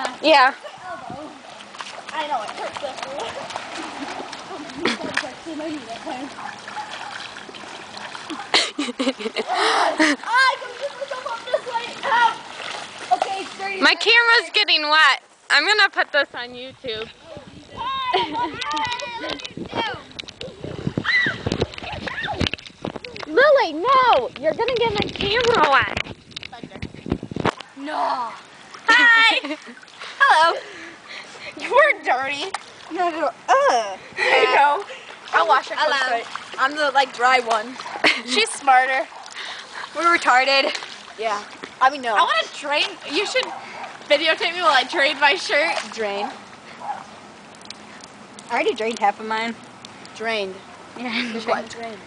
Yeah. Yeah. I know it hurts I can get myself up this way. Ow. Okay, 30 My camera's getting wet. I'm gonna put this on YouTube. Lily, no! You're gonna get my camera wet. No. Hi. Hello. You were dirty. No. There you go. I'll wash it. Hello. I'm the dry one. She's smarter. We're retarded. Yeah. I mean, no. I want to drain. You should videotape me while I drain my shirt. Drain. I already drained half of mine. Drained. Yeah. What? Drained.